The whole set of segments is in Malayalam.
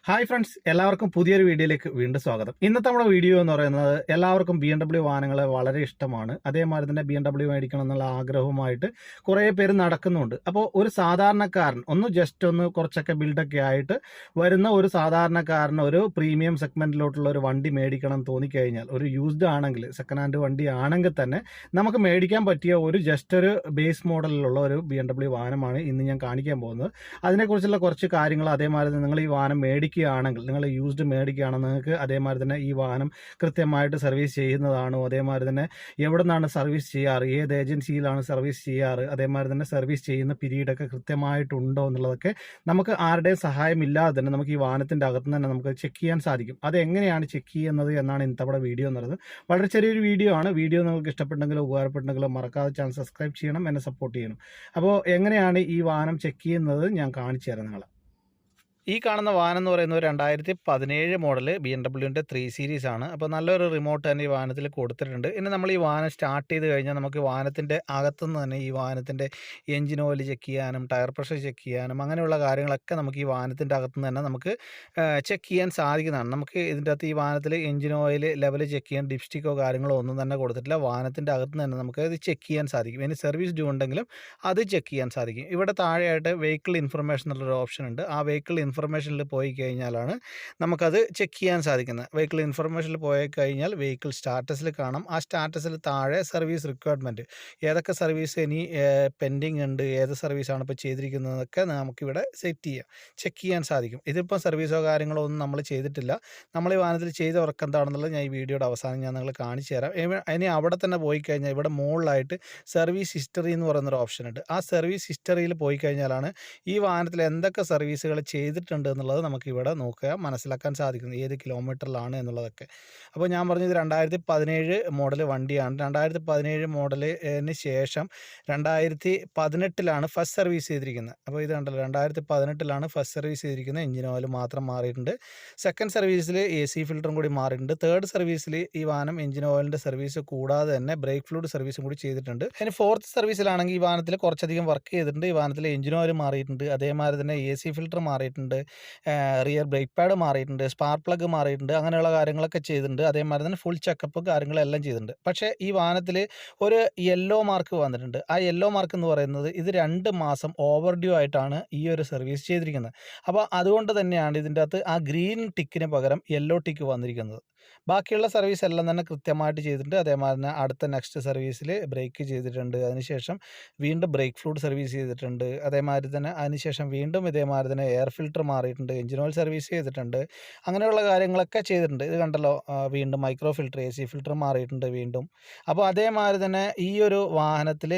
ഹായ് ഫ്രണ്ട്സ്, എല്ലാവർക്കും പുതിയൊരു വീഡിയോയിലേക്ക് വീണ്ടും സ്വാഗതം. ഇന്നത്തെ നമ്മുടെ വീഡിയോ എന്ന് പറയുന്നത് എല്ലാവർക്കും BMW വാഹനങ്ങൾ വളരെ ഇഷ്ടമാണ്. അതേമാതിരി തന്നെ BMW മേടിക്കണം എന്നുള്ള ആഗ്രഹവുമായിട്ട് കുറേ പേര് നടക്കുന്നുണ്ട്. അപ്പോൾ ഒരു സാധാരണക്കാരൻ ജസ്റ്റ് കുറച്ചൊക്കെ ബിൽഡൊക്കെ ആയിട്ട് വരുന്ന ഒരു സാധാരണക്കാരന് ഒരു പ്രീമിയം സെഗ്മെന്റിലോട്ടുള്ള ഒരു വണ്ടി മേടിക്കണം എന്ന് തോന്നിക്കഴിഞ്ഞാൽ, ഒരു യൂസ്ഡ് ആണെങ്കിൽ, സെക്കൻഡ് ഹാൻഡ് വണ്ടി ആണെങ്കിൽ തന്നെ നമുക്ക് മേടിക്കാൻ പറ്റിയ ഒരു ബേസ് മോഡലിലുള്ള ഒരു BMW വാഹനമാണ് ഇന്ന് ഞാൻ കാണിക്കാൻ പോകുന്നത്. അതിനെക്കുറിച്ചുള്ള കുറച്ച് കാര്യങ്ങൾ, അതേമാതിരി നിങ്ങൾ ഈ വാഹനം മേടിക്കുകയാണെങ്കിൽ, നിങ്ങൾ യൂസ്ഡ് മേടിക്കുകയാണെങ്കിൽ നിങ്ങൾക്ക് അതേമാതിരി തന്നെ ഈ വാഹനം കൃത്യമായിട്ട് സർവീസ് ചെയ്യുന്നതാണോ, അതേമാതിരി തന്നെ എവിടെ നിന്നാണ് സർവീസ് ചെയ്യാറ്, ഏത് ഏജൻസിയിലാണ് സർവീസ് ചെയ്യാറ്, അതേമാതിരി തന്നെ സർവീസ് ചെയ്യുന്ന പീരീഡൊക്കെ കൃത്യമായിട്ടുണ്ടോ എന്നുള്ളതൊക്കെ നമുക്ക് ആരുടെയും സഹായമില്ലാതെ തന്നെ നമുക്ക് ഈ വാഹനത്തിൻ്റെ അകത്ത് തന്നെ നമുക്ക് ചെക്ക് ചെയ്യാൻ സാധിക്കും. അതെങ്ങനെയാണ് ചെക്ക് ചെയ്യുന്നത് എന്നാണ് ഇന്നത്തെ വീഡിയോ എന്ന് പറയുന്നത്. വളരെ ചെറിയൊരു വീഡിയോ ആണ്. വീഡിയോ നിങ്ങൾക്ക് ഇഷ്ടപ്പെട്ടെങ്കിലോ ഉപകാരപ്പെട്ടെങ്കിലോ മറക്കാതെ ചാനൽ സബ്സ്ക്രൈബ് ചെയ്യണം, എന്നെ സപ്പോർട്ട് ചെയ്യണം. അപ്പോൾ എങ്ങനെയാണ് ഈ വാഹനം ചെക്ക് ചെയ്യുന്നത് ഞാൻ കാണിച്ചു തരാം നിങ്ങളെ. ഈ കാണുന്ന വാഹനം എന്ന് പറയുന്നത് 2017 മോഡൽ BMW 3 സീരീസ് ആണ്. അപ്പോൾ നല്ലൊരു റിമോട്ട് തന്നെ ഈ വാഹനത്തിൽ കൊടുത്തിട്ടുണ്ട്. ഇനി നമ്മൾ ഈ വാഹനം സ്റ്റാർട്ട് ചെയ്ത് കഴിഞ്ഞാൽ നമുക്ക് വാഹനത്തിൻ്റെ അകത്തുനിന്ന് തന്നെ ഈ വാഹനത്തിൻ്റെ എഞ്ചിൻ ഓയിൽ ചെക്ക് ചെയ്യാനും ടയർ പ്രഷർ ചെക്ക് ചെയ്യാനും അങ്ങനെയുള്ള കാര്യങ്ങളൊക്കെ നമുക്ക് ഈ വാഹനത്തിൻ്റെ അകത്തുനിന്ന് തന്നെ നമുക്ക് ചെക്ക് ചെയ്യാൻ സാധിക്കുന്നതാണ്. നമുക്ക് ഇതിൻ്റെ അകത്ത് ഈ വാഹനത്തിൽ എഞ്ചിൻ ഓയിൽ ലെവൽ ചെക്ക് ചെയ്യാൻ ഡിപ്സ്റ്റിക്കോ കാര്യങ്ങളോ ഒന്നും തന്നെ കൊടുത്തിട്ടില്ല. വാഹനത്തിൻ്റെ അകത്തുനിന്ന് തന്നെ നമുക്ക് ഇത് ചെക്ക് ചെയ്യാൻ സാധിക്കും. ഇനി സർവീസ് ഡ്യൂ ഉണ്ടെങ്കിലും അത് ചെക്ക് ചെയ്യാൻ സാധിക്കും. ഇവിടെ താഴെയായിട്ട് വെഹിക്കിൾ ഇൻഫർമേഷൻ എന്നുള്ളൊരു ഓപ്ഷൻ ഉണ്ട്. ആ വെഹിക്കിൾ ഇൻഫർമേഷനിൽ പോയി കഴിഞ്ഞാലാണ് നമുക്കത് ചെക്ക് ചെയ്യാൻ സാധിക്കുന്നത്. വെഹിക്കിൾ ഇൻഫർമേഷനിൽ പോയി കഴിഞ്ഞാൽ വെഹിക്കിൾ സ്റ്റാറ്റസിൽ കാണാം. ആ സ്റ്റാറ്റസിൽ താഴെ സർവീസ് റിക്വയർമെൻറ്റ്, ഏതൊക്കെ സർവീസ് ഇനി പെൻഡിങ് ഉണ്ട്, ഏത് സർവീസാണ് ഇപ്പോൾ ചെയ്തിരിക്കുന്നതൊക്കെ നമുക്കിവിടെ സെറ്റ് ചെയ്യാം, ചെക്ക് ചെയ്യാൻ സാധിക്കും. ഇതിപ്പോൾ സർവീസോ കാര്യങ്ങളോ ഒന്നും നമ്മൾ ചെയ്തിട്ടില്ല. നമ്മൾ ഈ വാഹനത്തിൽ ചെയ്ത വർക്ക് എന്താണെന്നുള്ളത് ഞാൻ ഈ വീഡിയോയുടെ അവസാനം ഞാൻ നിങ്ങൾ കാണിച്ചു തരാം. ഇനി അവിടെ തന്നെ പോയി കഴിഞ്ഞാൽ ഇവിടെ മുകളിലായിട്ട് സർവീസ് ഹിസ്റ്ററി എന്ന് പറയുന്നൊരു ഓപ്ഷൻ ഉണ്ട്. ആ സർവീസ് ഹിസ്റ്ററിയിൽ പോയി കഴിഞ്ഞാലാണ് ഈ വാഹനത്തിൽ എന്തൊക്കെ സർവീസുകൾ ചെയ്തിട്ടുണ്ട് എന്നുള്ളത് നമുക്ക് ഇവിടെ നോക്കുക, മനസ്സിലാക്കാൻ സാധിക്കുന്നത് ഏത് കിലോമീറ്ററിലാണ് എന്നുള്ളതൊക്കെ. അപ്പോൾ ഞാൻ പറഞ്ഞത് 2017 മോഡൽ വണ്ടിയാണ്. 2017 മോഡലിന് ശേഷം 2018 ഫസ്റ്റ് സർവീസ് ചെയ്തിരിക്കുന്നത്. അപ്പോൾ ഇത് കണ്ടല്ലോ, 2018 ഫസ്റ്റ് സർവീസ് ചെയ്തിരിക്കുന്നത്. എഞ്ചിൻ ഓയിൽ മാത്രം മാറിയിട്ടുണ്ട്. സെക്കൻഡ് സർവീസിൽ AC ഫിൽറ്ററും കൂടി മാറിയിട്ടുണ്ട്. തേർഡ് സർവീസിൽ ഈ വാഹനം എഞ്ചിൻ ഓയിലിൻ്റെ സർവീസ് കൂടാതെ തന്നെ ബ്രേക്ക് ഫ്ലൂയിഡ് സർവീസും കൂടി ചെയ്തിട്ടുണ്ട്. ഇനി ഫോർത്ത് സർവീസിലാണെങ്കിൽ ഈ വാഹനത്തിൽ കുറച്ചധികം വർക്ക് ചെയ്തിട്ടുണ്ട്. ഈ വാഹനത്തിൽ എഞ്ചിൻ ഓയിൽ മാറിയിട്ടുണ്ട്. അതേമാതിരി തന്നെ AC ഫിൽറ്റർ മാറിയിട്ടുണ്ട്, റിയർ ബ്രേക്ക് പാഡ് മാറിയിട്ടുണ്ട്, സ്പാർക്ക് പ്ലഗ് മാറിയിട്ടുണ്ട്, അങ്ങനെയുള്ള കാര്യങ്ങളൊക്കെ ചെയ്തിട്ടുണ്ട്. അതേമാതിരി തന്നെ ഫുൾ ചെക്കപ്പ് കാര്യങ്ങളെല്ലാം ചെയ്തിട്ടുണ്ട്. പക്ഷേ ഈ വാഹനത്തിൽ ഒരു യെല്ലോ മാർക്ക് വന്നിട്ടുണ്ട്. ആ യെല്ലോ മാർക്ക് എന്ന് പറയുന്നത് ഇത് 2 മാസം ഓവർ ഡ്യൂ ആയിട്ടാണ് ഈ ഒരു സർവീസ് ചെയ്തിരിക്കുന്നത്. അപ്പോൾ അതുകൊണ്ട് തന്നെയാണ് ഇതിൻ്റെ അകത്ത് ആ ഗ്രീൻ ടിക്കിന് പകരം യെല്ലോ ടിക്ക് വന്നിരിക്കുന്നത്. ബാക്കിയുള്ള സർവീസ് എല്ലാം തന്നെ കൃത്യമായിട്ട് ചെയ്തിട്ടുണ്ട്. അതേമാതിരി തന്നെ അടുത്ത നെക്സ്റ്റ് സർവീസിൽ ബ്രേക്ക് ചെയ്തിട്ടുണ്ട്. അതിനുശേഷം വീണ്ടും ബ്രേക്ക് ഫ്ലൂയിഡ് സർവീസ് ചെയ്തിട്ടുണ്ട്. അതേമാതിരി തന്നെ അതിനുശേഷം വീണ്ടും ഇതേമാതിരി തന്നെ എയർ ഫിൽറ്റർ മാറിയിട്ടുണ്ട്, എഞ്ചിൻ ഓയിൽ സർവീസ് ചെയ്തിട്ടുണ്ട്, അങ്ങനെയുള്ള കാര്യങ്ങളൊക്കെ ചെയ്തിട്ടുണ്ട്. ഇത് കണ്ടല്ലോ, വീണ്ടും മൈക്രോ ഫിൽറ്റർ, AC ഫിൽറ്റർ മാറിയിട്ടുണ്ട് വീണ്ടും. അപ്പോൾ അതേമാതിരി തന്നെ ഈ ഒരു വാഹനത്തിൽ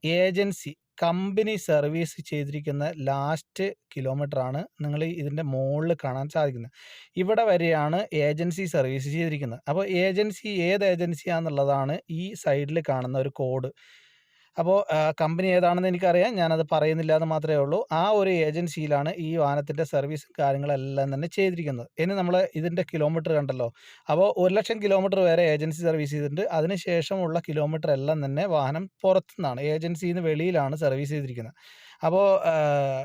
ഏജൻസി കമ്പനി സർവീസ് ചെയ്തിരിക്കുന്ന ലാസ്റ്റ് കിലോമീറ്ററാണ് നിങ്ങൾ ഇതിൻ്റെ മുകളിൽ കാണാൻ സാധിക്കുന്നത്. ഇവിടെ വരെയാണ് ഏജൻസി സർവീസ് ചെയ്തിരിക്കുന്നത്. അപ്പോൾ ഏജൻസി ഏത് ഏജൻസിയാണെന്നുള്ളതാണ് ഈ സൈഡിൽ കാണുന്ന ഒരു കോഡ്. അപ്പോൾ കമ്പനി ഏതാണെന്ന് എനിക്കറിയാം, ഞാനത് പറയുന്നില്ല എന്ന് മാത്രമേ ഉള്ളൂ. ആ ഒരു ഏജൻസിയിലാണ് ഈ വാഹനത്തിൻ്റെ സർവീസും കാര്യങ്ങളെല്ലാം തന്നെ ചെയ്തിരിക്കുന്നത്. ഇനി നമ്മൾ ഇതിൻ്റെ കിലോമീറ്റർ കണ്ടല്ലോ, അപ്പോൾ 1,00,000 കിലോമീറ്റർ വരെ ഏജൻസി സർവീസ് ചെയ്തിട്ടുണ്ട്. അതിനുശേഷമുള്ള കിലോമീറ്റർ എല്ലാം തന്നെ വാഹനം പുറത്തുനിന്നാണ്, ഏജൻസിയിൽ നിന്ന് വെളിയിലാണ് സർവീസ് ചെയ്തിരിക്കുന്നത്. അപ്പോൾ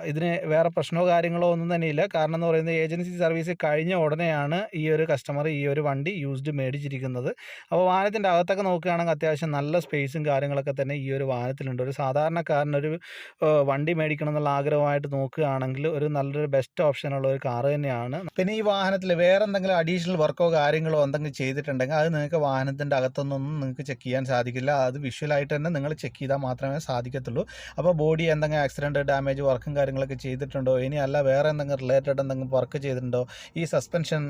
ഇതിന് വേറെ പ്രശ്നമോ കാര്യങ്ങളോ ഒന്നും തന്നെയില്ല. കാരണം എന്ന് പറയുന്നത് ഏജൻസി സർവീസ് കഴിഞ്ഞ ഉടനെയാണ് ഈ ഒരു കസ്റ്റമർ ഈ ഒരു വണ്ടി യൂസ്ഡ് മേടിച്ചിരിക്കുന്നത്. അപ്പോൾ വാഹനത്തിൻ്റെ അകത്തൊക്കെ നോക്കുകയാണെങ്കിൽ അത്യാവശ്യം നല്ല സ്പേസും കാര്യങ്ങളൊക്കെ തന്നെ ഈ ഒരു വാഹനത്തിലുണ്ട്. ഒരു സാധാരണക്കാരനൊരു വണ്ടി മേടിക്കണം എന്നുള്ള ആഗ്രഹമായിട്ട് നോക്കുകയാണെങ്കിൽ ഒരു നല്ലൊരു ബെസ്റ്റ് ഓപ്ഷനുള്ള ഒരു കാറ് തന്നെയാണ്. പിന്നെ ഈ വാഹനത്തിൽ വേറെ എന്തെങ്കിലും അഡീഷണൽ വർക്കോ കാര്യങ്ങളോ എന്തെങ്കിലും ചെയ്തിട്ടുണ്ടെങ്കിൽ അത് നിങ്ങൾക്ക് വാഹനത്തിൻ്റെ അകത്തൊന്നും നിങ്ങൾക്ക് ചെക്ക് ചെയ്യാൻ സാധിക്കില്ല. അത് വിഷ്വലായിട്ട് തന്നെ നിങ്ങൾ ചെക്ക് ചെയ്താൽ മാത്രമേ സാധിക്കത്തുള്ളൂ. അപ്പോൾ ബോഡി എന്തെങ്കിലും ആക്സിഡൻറ്റ്, ഡാമേജ്, വർക്കും കാര്യങ്ങളൊക്കെ ചെയ്തിട്ടുണ്ടോ, ഇനി അല്ല വേറെ എന്തെങ്കിലും റിലേറ്റഡ് എന്തെങ്കിലും വർക്ക് ചെയ്തിട്ടുണ്ടോ, ഈ സസ്പെൻഷൻ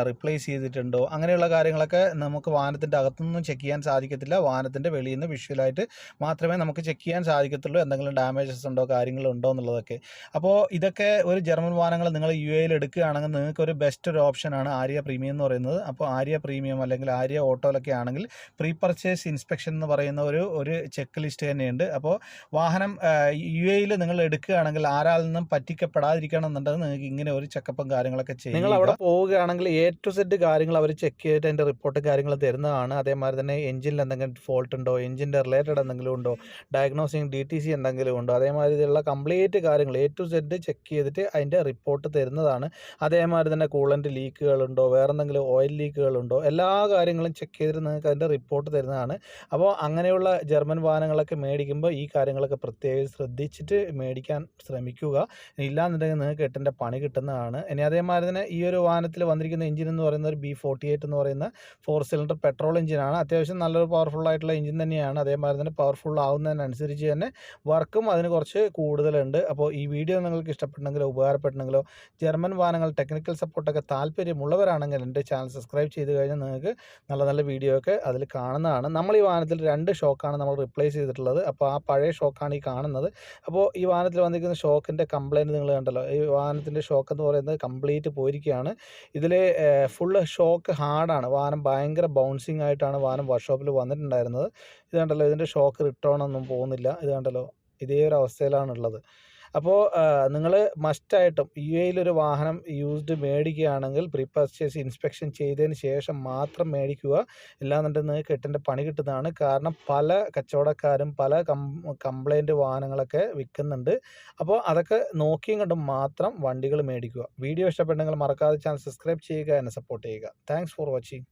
റിപ്ലേസ് ചെയ്തിട്ടുണ്ടോ, അങ്ങനെയുള്ള കാര്യങ്ങളൊക്കെ നമുക്ക് വാഹനത്തിൻ്റെ അകത്തുനിന്നും ചെക്ക് ചെയ്യാൻ സാധിക്കത്തില്ല. വാഹനത്തിൻ്റെ വെളിയിൽ നിന്ന് വിഷ്വലായിട്ട് മാത്രമേ നമുക്ക് ചെക്ക് ചെയ്യാൻ സാധിക്കത്തുള്ളൂ, എന്തെങ്കിലും ഡാമേജസ് ഉണ്ടോ കാര്യങ്ങളുണ്ടോ എന്നുള്ളതൊക്കെ. അപ്പോൾ ഇതൊക്കെ ഒരു ജർമ്മൻ വാഹനങ്ങൾ നിങ്ങൾ UAE എടുക്കുകയാണെങ്കിൽ നിങ്ങൾക്ക് ഒരു ബെസ്റ്റ് ഒരു ഓപ്ഷനാണ് ആര്യ പ്രീമിയം എന്ന് പറയുന്നത്. അപ്പോൾ ആര്യ പ്രീമിയം അല്ലെങ്കിൽ ആര്യ ഓട്ടോയിലൊക്കെ ആണെങ്കിൽ പ്രീ പർച്ചേസ് ഇൻസ്പെക്ഷൻ എന്ന് പറയുന്ന ഒരു ചെക്ക് ലിസ്റ്റ് തന്നെയുണ്ട്. അപ്പോൾ വാഹനം UAE നിങ്ങൾ എടുക്കുകയാണെങ്കിൽ ആരാൽ നിന്നും പറ്റിക്കപ്പെടാതിരിക്കണം എന്നുണ്ടെങ്കിൽ നിങ്ങൾക്ക് ഇങ്ങനെ ഒരു ചെക്കപ്പും കാര്യങ്ങളൊക്കെ ചെയ്യും. നിങ്ങൾ അവിടെ പോവുകയാണെങ്കിൽ A to Z കാര്യങ്ങൾ അവർ ചെക്ക് ചെയ്തിട്ട് അതിൻ്റെ റിപ്പോർട്ട് കാര്യങ്ങൾ തരുന്നതാണ്. അതേമാതിരി തന്നെ എഞ്ചിനിൽ എന്തെങ്കിലും ഫോൾട്ട് ഉണ്ടോ, എഞ്ചിൻ്റെ റിലേറ്റഡ് എന്തെങ്കിലും ഉണ്ടോ, ഡയഗ്നോസിങ് DTC എന്തെങ്കിലും ഉണ്ടോ, അതേമാതിരിയുള്ള കംപ്ലീറ്റ് കാര്യങ്ങൾ A to Z ചെക്ക് ചെയ്തിട്ട് അതിൻ്റെ റിപ്പോർട്ട് തരുന്നതാണ്. അതേമാതിരി തന്നെ കൂളൻ്റ് ലീക്കുകളുണ്ടോ, വേറെ എന്തെങ്കിലും ഓയിൽ ലീക്കുകളുണ്ടോ, എല്ലാ കാര്യങ്ങളും ചെക്ക് ചെയ്തിട്ട് നിങ്ങൾക്ക് അതിൻ്റെ റിപ്പോർട്ട് തരുന്നതാണ്. അപ്പോൾ അങ്ങനെയുള്ള ജർമ്മൻ വാഹനങ്ങളൊക്കെ മേടിക്കുമ്പോൾ ഈ കാര്യങ്ങളൊക്കെ പ്രത്യേകം ശ്രദ്ധിച്ചിട്ട് മേടിക്കാൻ ശ്രമിക്കുക. ഇല്ലാന്നുണ്ടെങ്കിൽ നിങ്ങൾക്ക് എട്ടിൻ്റെ പണി കിട്ടുന്നതാണ്. ഇനി അതേമാതിരി തന്നെ ഈ ഒരു വാഹനത്തിൽ വന്നിരിക്കുന്ന എഞ്ചിൻ എന്ന് പറയുന്നത് ഒരു B48 എന്ന് പറയുന്ന 4 സിലിണ്ടർ പെട്രോൾ എഞ്ചിനാണ്. അത്യാവശ്യം നല്ലൊരു പവർഫുൾ ആയിട്ടുള്ള എഞ്ചിൻ തന്നെയാണ്. അതേമാതിരി തന്നെ പവർഫുൾ ആവുന്നതിനനുസരിച്ച് തന്നെ വർക്കും അതിന് കുറച്ച് കൂടുതലുണ്ട്. അപ്പോൾ ഈ വീഡിയോ നിങ്ങൾക്ക് ഇഷ്ടപ്പെട്ടെങ്കിലോ ഉപകാരപ്പെട്ടെങ്കിലോ ജർമ്മൻ വാഹനങ്ങൾ ടെക്നിക്കൽ സപ്പോർട്ടൊക്കെ താല്പര്യമുള്ളവരാണെങ്കിൽ എൻ്റെ ചാനൽ സബ്സ്ക്രൈബ് ചെയ്ത് കഴിഞ്ഞാൽ നിങ്ങൾക്ക് നല്ല നല്ല വീഡിയോ ഒക്കെ അതിൽ കാണുന്നതാണ്. നമ്മൾ ഈ വാഹനത്തിൽ 2 ഷോക്കാണ് നമ്മൾ റിപ്ലേസ് ചെയ്തിട്ടുള്ളത്. അപ്പോൾ ആ പഴയ ഷോക്കാണ് ഈ കാണുന്നത്. അപ്പോൾ ഈ വാഹനത്തിൽ വന്നിരിക്കുന്ന ഷോക്കിൻ്റെ കംപ്ലയിൻറ്റ് നിങ്ങൾ കണ്ടല്ലോ. ഈ വാഹനത്തിൻ്റെ ഷോക്ക് എന്ന് പറയുന്നത് കംപ്ലീറ്റ് പോയിരിക്കുകയാണ്. ഇതിൽ ഫുള്ള് ഷോക്ക് ഹാർഡാണ്. വാഹനം ഭയങ്കര ബൗൺസിങ് ആയിട്ടാണ് വാഹനം വർക്ക്ഷോപ്പിൽ വന്നിട്ടുണ്ടായിരുന്നത്. ഇത് കണ്ടല്ലോ, ഇതിൻ്റെ ഷോക്ക് റിട്ടേൺ ഒന്നും പോകുന്നില്ല. ഇത് കണ്ടല്ലോ, ഇതേ ഒരു അവസ്ഥയിലാണുള്ളത്. അപ്പോൾ നിങ്ങൾ മസ്റ്റായിട്ടും UAE-യിലൊരു വാഹനം യൂസ്ഡ് മേടിക്കുകയാണെങ്കിൽ പ്രീ പർച്ചേസ് ഇൻസ്പെക്ഷൻ ചെയ്തതിന് ശേഷം മാത്രം മേടിക്കുക. ഇല്ലാന്നുണ്ടെങ്കിൽ നിങ്ങൾക്ക് എട്ടിൻ്റെ പണി കിട്ടുന്നതാണ്. കാരണം പല കച്ചവടക്കാരും പല കംപ്ലൈൻറ്റ് വാഹനങ്ങളൊക്കെ വിൽക്കുന്നുണ്ട്. അപ്പോൾ അതൊക്കെ നോക്കിയും കണ്ടും മാത്രം വണ്ടികൾ മേടിക്കുക. വീഡിയോ ഇഷ്ടപ്പെട്ടെങ്കിൽ മറക്കാതെ ചാനൽ സബ്സ്ക്രൈബ് ചെയ്യുക, എന്നെ സപ്പോർട്ട് ചെയ്യുക. Thanks for watching.